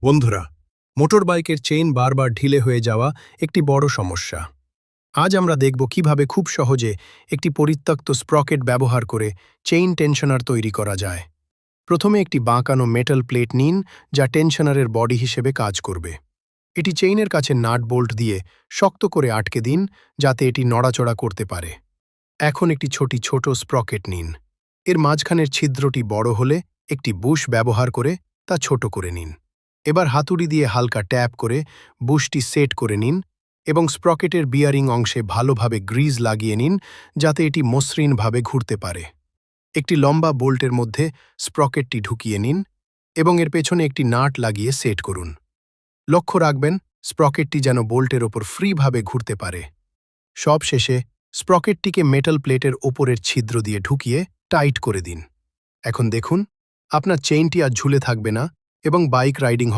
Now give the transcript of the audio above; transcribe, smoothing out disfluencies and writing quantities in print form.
বন্ধুরা, মোটর বাইকের চেইন বারবার ঢিলে হয়ে যাওয়া একটি বড় সমস্যা। আজ আমরা দেখব কিভাবে খুব সহজে একটি পরিত্যক্ত স্প্রকেট ব্যবহার করে চেইন টেনশনার তৈরি করা যায়। প্রথমে একটি বাঁকানো মেটাল প্লেট নিন, যা টেনশনারের বডি হিসেবে কাজ করবে। এটি চেইনের কাছে নাট বোল্ট দিয়ে শক্ত করে আটকে দিন, যাতে এটি নড়াচড়া করতে পারে। এখন একটি ছোট স্প্রকেট নিন। এর মাঝখানের ছিদ্রটি বড় হলে একটি বুশ ব্যবহার করে তা ছোট করে নিন। এবার হাতুড়ি দিয়ে হালকা ট্যাপ করে বুশটি সেট করে নিন এবং স্প্রকেটের বিয়ারিং অংশে ভালোভাবে গ্রিজ লাগিয়ে নিন, যাতে এটি মসৃণভাবে ঘুরতে পারে। একটি লম্বা বোল্টের মধ্যে স্প্রকেটটি ঢুকিয়ে নিন এবং এর পেছনে একটি নাট লাগিয়ে সেট করুন। লক্ষ্য রাখবেন স্প্রকেটটি যেন বোল্টের ওপর ফ্রিভাবে ঘুরতে পারে। সবশেষে স্প্রকেটটিকে মেটাল প্লেটের ওপরের ছিদ্র দিয়ে ঢুকিয়ে টাইট করে দিন। এখন দেখুন, আপনার চেইনটি আর ঝুলে থাকবে না এবং বাইক রাইডিং